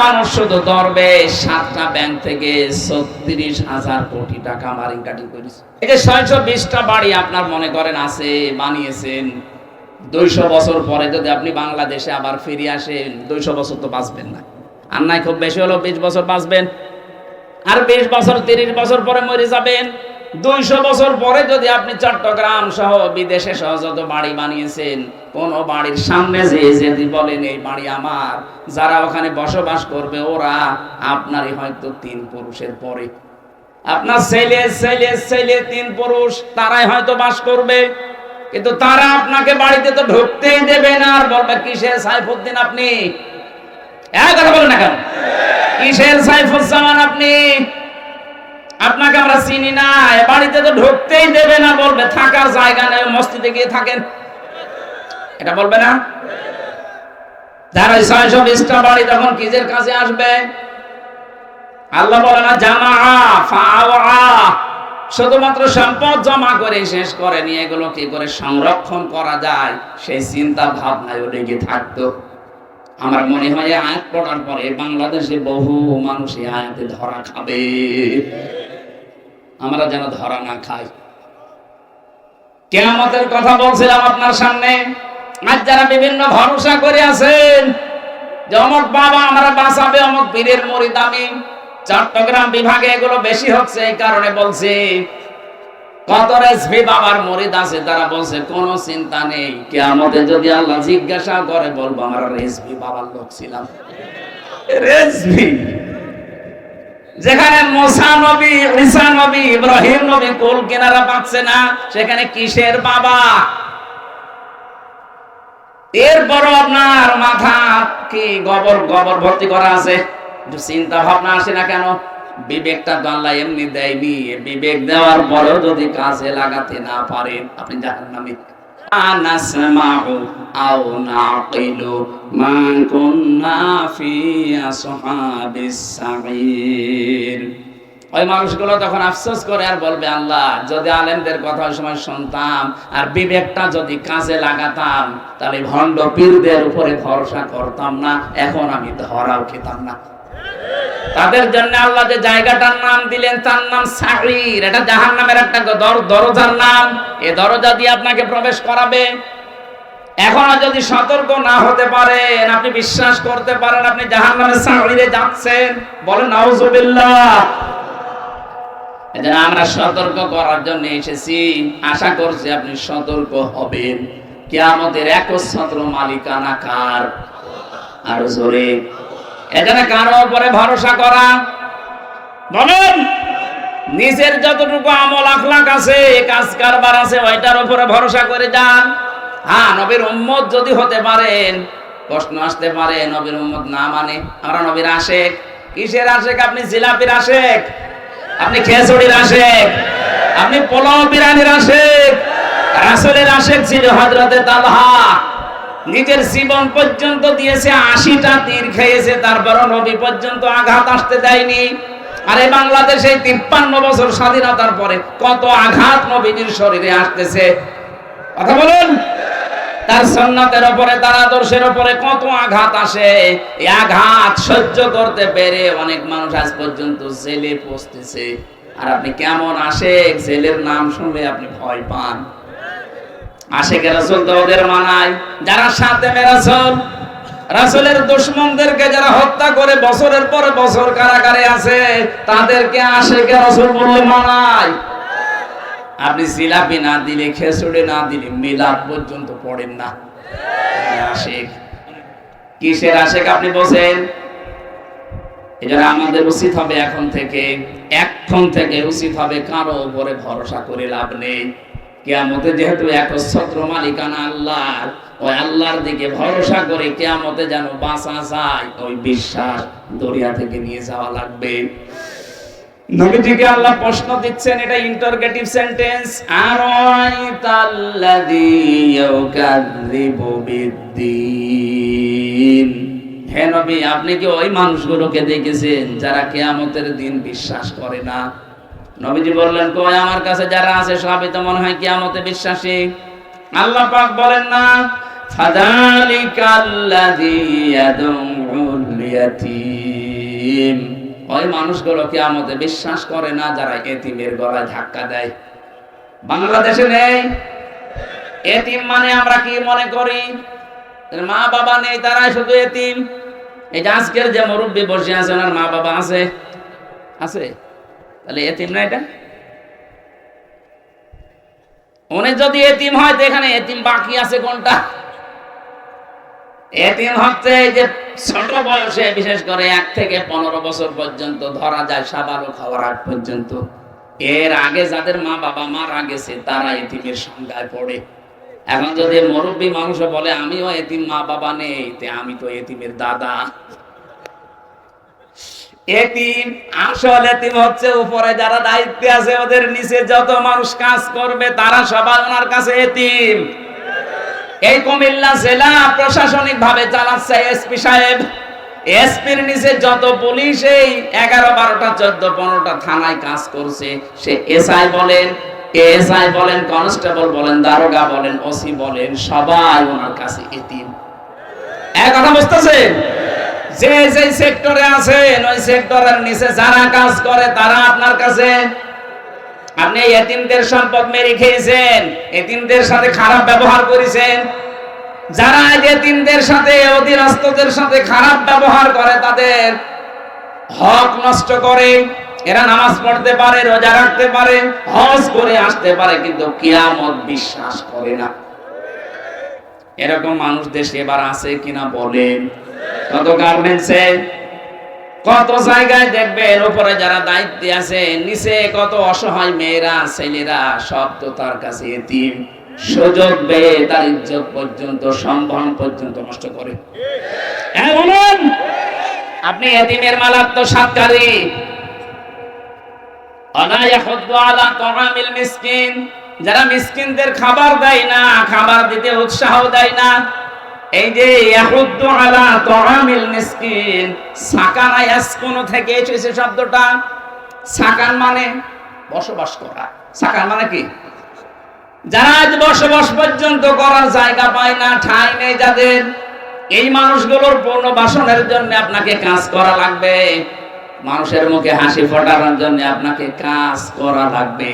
মানুষ শুধু ধরবে 7টা ব্যাংক থেকে 36,000 কোটি টাকা মারিংকাটি করেছে। এই যে 620টা বাড়ি আপনার মনে করেন আছে, বানিয়েছেন, 200 বছর পরে যদি আপনি বাংলাদেশে আবার ফিরে আসেন, 200 বছর তো বাঁচবেন না, আর নাই খুব বেশি হলো 20 বছর বাঁচবেন, আর 20 বছর 30 বছর পরে মরে যাবেন। 200 বছর পরে যদি আপনি চট্টগ্রাম সহ বিদেশে সহ যত বাড়ি বানিয়েছেন, কোন বাড়ির সামনে যে যদি বলেন এই বাড়ি আমার, যারা ওখানে বসবাস করবে ওরা আপনারই হয়তো 3 পুরুষের পরে, আপনার ছেলে ছেলে ছেলে 3 পুরুষ, তারাই হয়তো বাস করবে, কিন্তু তারা আপনাকে বাড়িতে তো ঢুকতেই দেবে না, আর বলবে কিসের সাইফুদ্দিন আপনি? এক কথা বলেন না কেন? কিসের সাইফুজ্জামান আপনি? আপনাকে আমরা চিনি না, বাড়িতে তো ঢুকতেই দেবে না, বলবে থাকার জায়গা নেই, মসজিদে গিয়ে থাকেন, এটা বলবে না? যারা 620টা বাড়ি তখন কিসের কাছে আসবে? আল্লাহ বলে না জামা ফাওয়া, শুধুমাত্র সম্পদ জমা করে শেষ করে নিয়ে এগুলো কি করে সংরক্ষণ করা যায় সেই চিন্তা ভাবনায় লেগে থাকতো। আমার মনে হয় আয়াত পড়ার পরে বাংলাদেশে বহু মানুষ এই আয়াতে ধরা খাবে, আমরা যেন ধরা না খাই। কিয়ামতের কথা বলছিলাম আপনার সামনে। আজ যারা বিভিন্ন ভরসা করে আছেন যে অমুক বাবা আমরা বাঁচাবে, অমুক পীরের মুরিদ আমি, চট্টগ্রাম বিভাগে এগুলো বেশি হচ্ছে, এই কারণে বলছি কত রেজভি বাবার মুরিদ আছে, তারা বলছে কোনো চিন্তা নেই, কিয়ামতে যদি আল্লাহ জিজ্ঞাসা করে বলবো আমরা রেজভি বাবার লোক ছিলাম। রেজভি, যেখানে মুসা নবী, ঈসা নবী, ইব্রাহিম নবী কুল কিনারা পাচ্ছে না, সেখানে কিসের বাবা? এরপরও আপনার মাথা কি গোবর গোবর ভর্তি করা আছে? চিন্তা ভাবনা আসে না কেন? বিবেকটা তো আল্লাহ এমনি দেয়নি, বিবেক দেওয়ার পরেও যদি কাজে লাগাতে না পারেন আপনি জাহান্নামী। আনাসমাউ আও নাকিলু মা কুননা ফি আসহাবিস সাঈর। ওই মানুষগুলো তখন আফসোস করে আর বলবে আল্লাহ যদি আলেমদের কথা ওই সময় শুনতাম আর বিবেকটা যদি কাজে লাগাতাম তাহলে ভণ্ড পীরদের উপরে ভরসা করতাম না, এখন আমি ধরাও খেতাম না। তাদের জন্য আল্লাহ যে জায়গাটার নাম দিলেন তার নাম সাঈর, এটা জাহান্নামের একটা দরজার নাম। এই দরজা দিয়ে আপনাকে প্রবেশ করাবে। এখনো যদি সতর্ক না হতে পারেন, আপনি বিশ্বাস করতে পারেন আপনি জাহান্নামের সাঈরে যাচ্ছেন, বলেন নাউজুবিল্লাহ। এজন্য আমরা সতর্ক করার জন্য এসেছি, আশা করছি আপনি সতর্ক হবেন। কিয়ামতের একচ্ছত্র মালিকানা কার? আরো জোরে। এজন্য কারো উপরে ভরসা করা, বলেন নিজের যতটুকু আমল আখলাক আছে, কাজ কারবার আছে, ওইটার উপরে ভরসা করে যান। হ্যাঁ, নবীর উম্মত যদি হতে পারেন, প্রশ্ন আসতে পারে নবীর উম্মত না মানে আমরা নবীর আশেক। কিসের আশেক? আপনি জিলাপির আশেক, আপনি খেজুরির আশেক, আপনি পোলাও বিরিয়ানির আশেক। রাসূলের আশেক ছিল হযরতে তালহা, নিজের জীবন পর্যন্ত দিয়েছে, 80টা তীর খেয়েছে, তারপরও নবী পর্যন্ত আঘাত আসতে দেয়নি। আর এই বাংলাদেশে 53 বছর স্বাধীনতার পরে কত আঘাত নবীজির শরীরে আসতেছে, কথা বলুন। তার সুন্নাতের উপরে, তার আদর্শের উপরে কত আঘাত আসে। এই আঘাত সহ্য করতে পেরে অনেক মানুষ আজ পর্যন্ত জেলে পৌঁছতেছে। আর আপনি কেমন আশেক, জেলের নাম শুনলে আপনি ভয় পান। আশেকে রাসূল তো ওদের মানায় যারা সাতেমে রাসূল, রাসূলের দুশমনদেরকে যারা হত্যা করে বছরের পর বছর কারাগারে আছে, তাদেরকে আশেকে রাসূল বলে মানায়। আপনি জিলাপি না দিলে, খেজুরি না দিলে মিলাদ পর্যন্ত পড়েন না। আশেক কিসের আশেক আপনি বোঝেন? এজন্য আমাদের উচিত হবে এখন থেকে উচিত হবে কারো উপরে ভরসা করে লাভ নেই। কিয়ামতে যেহেতু একচ্ছত্র মালিকানা আল্লাহর, ওই আল্লাহর দিকে ভরসা করে কিয়ামতে যেন বাঁচা যায়, ওই বিশ্বাস দরিয়া থেকে নিয়ে যাওয়া লাগবে। নবীজিকে আল্লাহ প্রশ্ন দিচ্ছেন, এটা ইন্টারগেটিভ সেন্টেন্স। আরাইতাল্লাযী ইউকাযযিবু বিদ্দীন। হে নবী, আপনি কি ওই মানুষগুলোকে দেখেছেন যারা কিয়ামতের দিন বিশ্বাস করে না? নবীজি বললেন, কই আমার কাছে যারা আছে সবই তো মনে হয় কিয়ামতে বিশ্বাসী। আল্লাহ পাক বলেন না, ফাযালিকাল্লাযী ইয়াদউল ইয়াতীম। ওই মানুষগুলো কিয়ামতে বিশ্বাস করে না যারা এতিমের গলায় ধাক্কা দেয়। বাংলাদেশে নেই এতিম মানে আমরা কি মনে করি? মা বাবা নেই, তারাই শুধু এতিম। এই যে আজকের যে মুরব্বী বসে আছে, ওনার মা বাবা আছে? আছে? তাহলে এতিম না এটা? উনি যদি এতিম হয় তো এখানে এতিম বাকি আছে কোনটা? এতিম হচ্ছে এই যে ছোট বয়সে, বিশেষ করে 1 থেকে 15 বছর পর্যন্ত ধরা যায়, সাবালক হওয়ার আগ পর্যন্ত। এর আগে যাদের মা বাবা মারা গেছে তারা এতিমের সংজ্ঞায় পড়ে। এখন যদি মুরব্বী মানুষ বলে আমিও এতিম, মা বাবা নেই, আমি তো এতিমের দাদা। এতিম আসল এতিম হচ্ছে উপরে যারা দায়িত্বে আছে, ওদের নিচে যত মানুষ কাজ করবে তারা সবাই ওনার কাছে এতিম। এই কুমিল্লা জেলা প্রশাসনিক ভাবে চালাচ্ছে এসপি সাহেব। এসপির নিচে যত পুলিশ এই 11, 12টা, 14, 15টা থানায় কাজ করছে, সে এসআই বলেন, এএসআই বলেন, কনস্টেবল বলেন, দারোগা বলেন, ওসি বলেন, সবাই ওনার কাছে এতিম। এক কথা বুঝতেছেন? যে যে সেক্টরে আছেন ওই সেক্টরের নিচে যারা কাজ করে তারা আপনার কাছে। আপনি এতিমদের সম্পদ মেরে খেয়েছেন, এতিমদের সাথে খারাপ ব্যবহার করেছেন। যারা এতিমদের সাথে, অধীনস্থদের সাথে খারাপ ব্যবহার করে, তাদের হক নষ্ট করে, এরা নামাজ পড়তে পারে, রোজা রাখতে পারে, হজ করে আসতে পারে, কিন্তু কিয়ামত বিশ্বাস করে না। এরকম মানুষ দেশে এবার আছে কিনা বলেন? কত গার্মেন্টসে, কত জায়গায় দেখবেন উপরে যারা দায়িত্বে আছে, নিচে কত অসহায় মেয়েরা, ছেলেরা, সব তো তার কাছে এতিম। সুযোগ পেয়ে তার ইজ্জত পর্যন্ত, সম্মান পর্যন্ত নষ্ট করে। হ্যাঁ বলুন, আপনি এতিমের মাল আত্মসাৎকারী। আলা ইয়াহুদ্দু আলা তাআমিল মিসকিন, যারা মিসকিনদের খাবার দেয় না, খাবার দিতে উৎসাহ দেয় না। এই যে ইয়াহুদ্দু আলা তাআমিল মিসকিন, সাকানা ইয়াসকুনু থেকে এসেছে শব্দটা। সাকান মানে বসবাস করা। সাকান মানে কি? যারা আজ বসবাস পর্যন্ত করার জায়গা পায় না, ঠাঁই নেই যাদের, এই মানুষগুলোর পুনর্বাসনের জন্য আপনাকে কাজ করা লাগবে। মানুষের মুখে হাসি ফোটানোর জন্য আপনাকে কাজ করা লাগবে।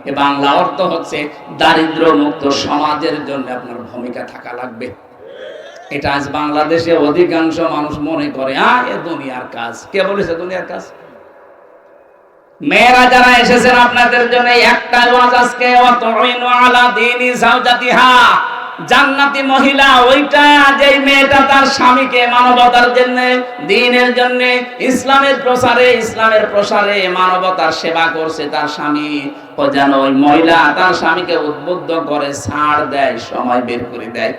এ বাংলা অর্থ হচ্ছে দারিদ্র মুক্ত সমাজের জন্য আপনার ভূমিকা থাকা লাগবে। এটা আজ বাংলাদেশে অধিকাংশ মানুষ মনে করে এ দুনিয়ার কাজ। কে বলেছে দুনিয়ার কাজ? মেয়েরা যারা এসেছেন আপনাদের জন্য একটা ওয়াজ আজকে, ওয়াতুইনু আলা দীনি যাওজাতিহা, জান্নাতি মহিলা ওইটা যেই মেয়েটা তার স্বামীকে মানবতার জন্য, দ্বীনের জন্য, ইসলামের প্রসারে মানবতার সেবা করছে তার স্বামী, ও যেন ওই মহিলা তার স্বামীকে উদ্বুদ্ধ করে, ছাড় দেয়, সময় বের করে দেয়।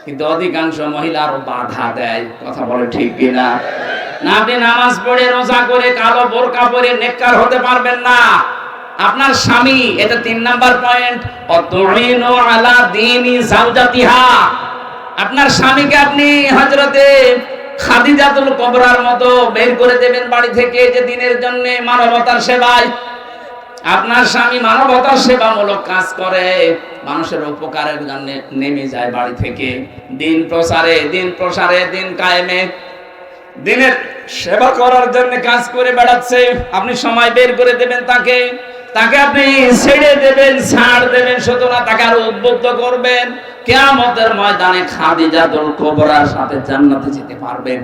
কিন্তু অধিকাংশ মহিলা আরো বাধা দেয়। কথা বলে ঠিক কিনা? না, আপনি নামাজ পড়ে, রোজা করে, কালো বোরকা পরে নেককার হতে পারবেন না। আপনার স্বামী, এটা 3 নাম্বার পয়েন্ট, অতুইনু আলা দীনি যাওজাতিহা। আপনার স্বামীকে আপনি হযরতে খাদিজাতুল কুবরার মতো বের করে দেবেন বাড়ি থেকে, যে দিনের জন্য, মানবতার সেবায়। আপনার স্বামী মানবতার সেবামূলক কাজ করে, মানুষের উপকারের জন্য নেমে যায় বাড়ি থেকে, দিন প্রসারে, দিন কায়েমে, দিনের সেবা করার জন্য কাজ করে বেড়াচ্ছে। আপনি সময় বের করে দেবেন তাকে আপনি ছেড়ে দেবেন, ছাড় দেবেন, সুতরাং তাকে আরো উদ্বুদ্ধ করবেন। কিয়ামতের ময়দানে খাদিজাতুল কুবরার সাথে জান্নাতে যেতে পারবেন।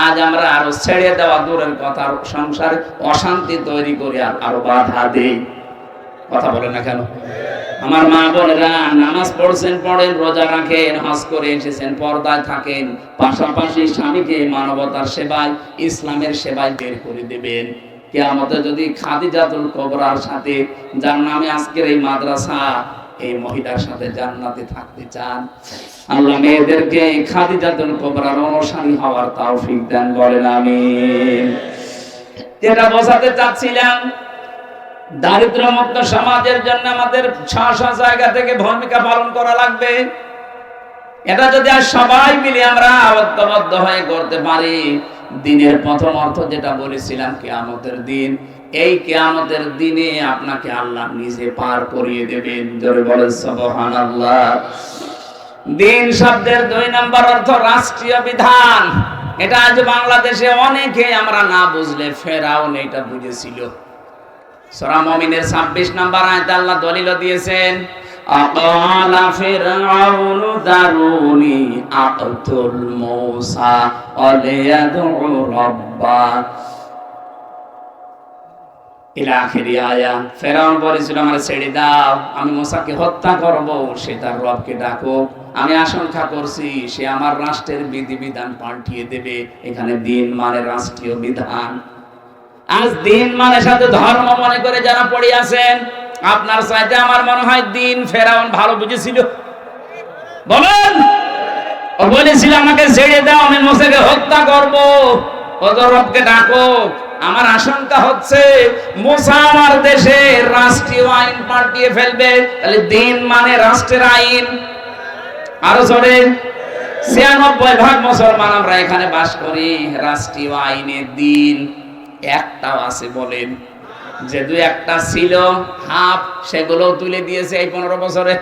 আজ আমরা আরো ছেড়ে দেওয়া দূরের কথা, সংসারে অশান্তি তৈরি করে আরো বাধা দেই। কথা বলেন না কেন? আমার মা বোনেরা, নামাজ পড়ছেন, পড়েন, রোজা রাখেন, হজ করে এসেছেন, পর্দায় থাকেন, পাশাপাশি স্বামীকে মানবতার সেবায়, ইসলামের সেবায় বের করে দেবেন। কিয়ামতে যদি খাদিজাতুল কুবরার সাথে, যার নামে আজকের এই মাদ্রাসা, এই মহিলার সাথে জান্নাতে থাকতে চান, আল্লাহ মেয়েদেরকে খাদিজাতুল কুবরার অনুসারী হওয়ার তৌফিক দেন, বলেন আমিন। যেটা বোঝাতে চাচ্ছিলাম, দারিদ্র মুক্ত সমাজের জন্য আমাদের 6 জায়গা থেকে ভূমিকা পালন করা লাগবে। এটা যদি আর সবাই মিলে আমরা ঐক্যবদ্ধ হয়ে করতে পারি, দিনের প্রথম অর্থ যেটা বলেছিলাম, কিয়ামতের দিন, এই কিয়ামতের দিনে আপনাকে আল্লাহ নিজে পার করিয়ে দেবেন। জোরে বলেন সুবহানাল্লাহ। দিন শব্দের 2 নাম্বার অর্থ রাষ্ট্রীয় বিধান। এটা আজ বাংলাদেশে অনেকে আমরা না বুঝলে ফেরাউন এটা বুঝেছিল। সূরা মুমিনের 26 নাম্বার আয়াতে আল্লাহ দলিল দিয়েছেন, আকালা ফিরআউনু দারুনি আকতুল মূসা আলিয়াদু রাব্বা ইলা আখিরি আয়া। ফেরাউন বলেছিল, আমারে ছেড়ে দাও, আমি মূসাকে হত্যা করব, সে তার রবকে ডাকুক। আমি আশঙ্কা করছি সে আমার রাষ্ট্রের বিধিবিধান পাল্টিয়ে দেবে। এখানে দিন মানে রাষ্ট্রীয় বিধান। আজ দিন মানে সাথে ধর্ম মনে করে যারা পড়ে আছেন, আপনার চাইতে আমার মনে হয় দিন ফেরাউন ভালো বুঝেছিল। বলেন, ও বলেছিল আমাকে ছেড়ে দাও, আমি মোসাকে হত্যা করব, ওদের রবকে ডাকো। আমার আশঙ্কা হচ্ছে মুসা আমার দেশে রাষ্ট্রীয় আইন পাল্টিয়ে ফেলবে। তাহলে দিন মানে রাষ্ট্রের আইন। আরো জোরে, ৯৬% মুসলমান আমরা এখানে বাস করি, রাষ্ট্রীয় আইনের দিন একটাও আছে বলেন? যে দুই একটা ছিল হাফ, সেগুলো তুলে দিয়েছে এই 15 বছরে।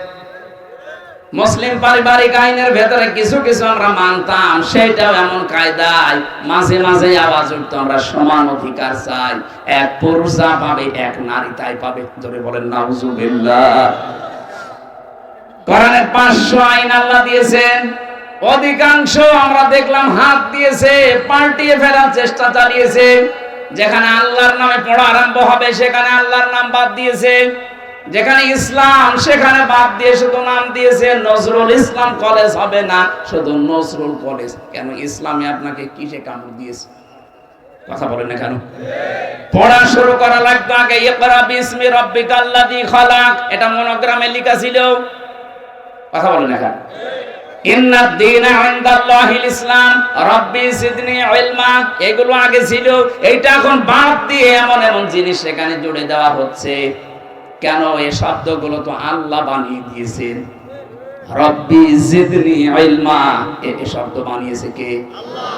মুসলিম পারিবারিক আইনের ভেতরে কিছু কিছু আমরা মানতাম, সেটাও এমন কায়দায় মাঝে মাঝে আওয়াজ উঠতো আমরা সমান অধিকার চাই, এক পুরুষ যা পাবে এক নারী তাই পাবে। ধরে বলেন নাউজুবিল্লাহ। কোরআনের 500 আইন আল্লাহ দিয়েছেন, অধিকাংশ আমরা দেখলাম হাত দিয়েছে, পাল্টিয়ে ফেলার চেষ্টা চালিয়েছে। যেখানে আল্লাহর নামে পড়া আরম্ভ হবে সেখানে আল্লাহর নাম বাদ দিয়েছে, যেখানে ইসলাম সেখানে বাদ দিয়ে শুধু নাম দিয়েছে নজরুল ইসলাম কলেজ হবে না, শুধু নজরুল কলেজ। কেন? ইসলামে আপনাকে কিসে কামড় দিয়েছে? কথা বলেন না কেন? পড়া শুরু করা লাগতো আগে ইকরা বিসমি রাব্বিকাল্লাযী খালাক, এটা মনোগ্রামে লেখা ছিল। কথা বলেন না কেন? ইন্নাদ দীনা ইনদাল্লাহিল ইসলাম রাব্বি জিদনি ইলমা, এগুলো আগে ছিল, এইটা এখন বাদ দিয়ে এমন এমন জিনিস সেখানে জুড়ে দেওয়া হচ্ছে। কেন? এই শব্দগুলো তো আল্লাহ বানিয়ে দিয়েছেন। রব্বি জিদনি ইলমা, এই শব্দ বানিয়েছে কে? আল্লাহ।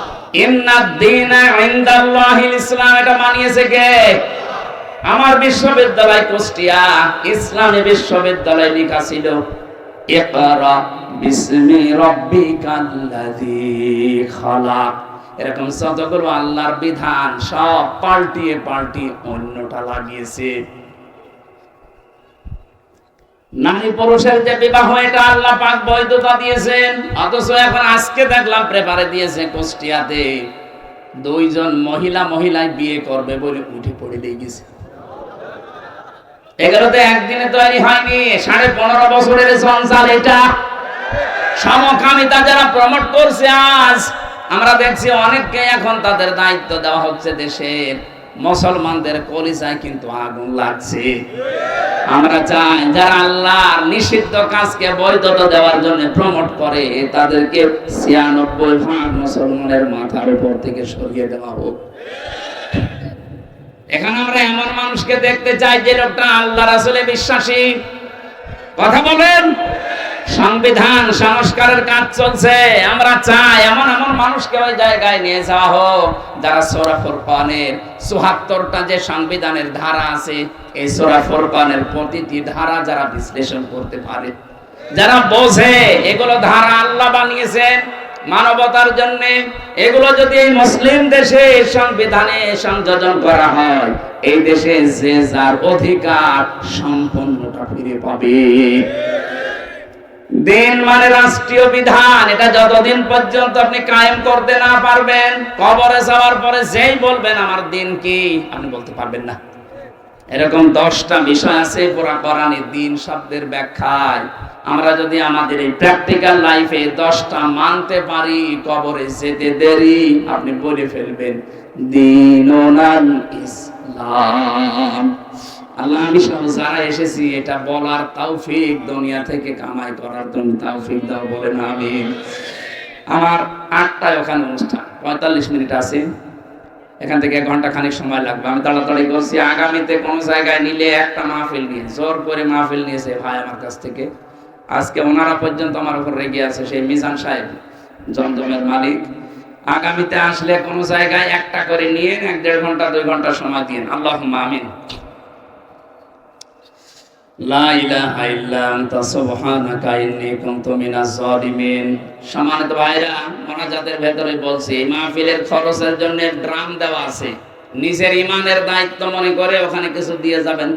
ইন্নাদ দীনা ইনদাল্লাহিল ইসলাম, এটা বানিয়েছে কে? আমার বিশ্ববিদ্যালয় কুষ্টিয়া ইসলামী বিশ্ববিদ্যালয় লেখা ছিল ইকরা বিসমি রাব্বিকাল্লাযী খালাক। এরকম যতগুলো আল্লাহর বিধান সব পাল্টিয়ে পাল্টিয়ে অন্যটা লাগিয়েছে। নারী পুরুষের যে বিবাহ, এটা আল্লাহ পাক বৈধতা দিয়েছেন, অথচ এখন আজকে দেখলাম পেপারে দিয়েছে কুষ্টিয়াতে 2 জন মহিলাই বিয়ে করবে বলে উঠে পড়ে লেগেছে। এগুলোতে একদিনে তৈরি হয়নি, 15.5 বছরের সংসার এটা। সমকামিতা যারা প্রমোট করছে আজ আমরা দেখছি অনেককে এখন তাদের দায়িত্ব দেওয়া হচ্ছে দেশের। মুসলমানদের কলিজায় কিন্তু আগুন লাগছে। আমরা চাই যারা আল্লাহর নিষিদ্ধ কাজকে বৈধতা দেওয়ার জন্য প্রমোট করে তাদেরকে ৯৬% মুসলমানের মাথার উপর থেকে সরিয়ে দেওয়া হোক। এখানে আমরা এমন মানুষকে দেখতে চাই যে লোকটা আল্লাহ রাসূলে বিশ্বাসী। কথা বলেন, সংবিধান সংস্কারের কাজ চলছে, আমরা চাই এমন এমন মানুষকে ওই জায়গায় নিয়ে যাওয়া হোক যারা সূরা ফুরকানের ৭৪টা যে সংবিধানের ধারা আছে, এই সূরা ফুরকানের প্রতিটি ধারা যারা বিশ্লেষণ করতে পারে, যারা বোঝে এগুলো ধারা আল্লাহ বানিয়েছেন মানবতার জন্য, এগুলো যদি এই মুসলিম দেশে সংবিধানে সংযোজন করা হয়, এই দেশে যে যার অধিকার সম্পূর্ণটা ফিরে পাবে। দিন মানে রাষ্ট্রীয় বিধান, এটা যতদিন পর্যন্ত আপনি কায়েম করতে না পারবেন, কবরে যাওয়ার পরে যেই বলবেন আমার দিন কি, আপনি বলতে পারবেন না। এরকম 10টা বিষয় আছে পুরা কোরআনে দিন শব্দের ব্যাখ্যায়। আমরা যদি আমাদের এই প্র্যাকটিক্যাল লাইফে 10টা মানতে পারি, কবরে যেতে দেরি, আপনি বলে ফেলবেন দীনুল ইসলাম। আল্লাহ আমি সব যারা এসেছি এটা বলার তৌফিক দুনিয়া থেকে কামাই করার জন্য তৌফিক দাও, বলেন আমিন। আমার 8টায় ওখানে অনুষ্ঠান, 45 মিনিট আছে, এখান থেকে 1 ঘন্টা খানিক সময় লাগবে। আমি তাড়াতাড়ি করছি, আগামীতে কোন জায়গায় নিলে একটা মাহফিল নিয়ে জোর করে মাহফিল নিয়েছে ভাই আমার কাছ থেকে। আজকে ওনারা পর্যন্ত আমার উপর রেগে আছে, সেই মিজান সাহেব জমজমের মালিক। আগামীতে আসলে কোন জায়গায় একটা করে নিয়ে 1-1.5 ঘন্টা 2 ঘন্টা সময় দিন। আল্লাহুম্মা আমিন। লা ইলাহা ইল্লা আনতা সুবহানাকা ইন্নী কুনতু মিনাজ জালিমিন। সম্মানিত ভাইরা, মোনাজাতের ভেতরে বলছি এই মাহফিলের খরচের জন্য ড্রাম দেওয়া আছে, নিজের ইমানের দায়িত্ব মনে করে ওখানে কিছু দিয়ে যাবেন।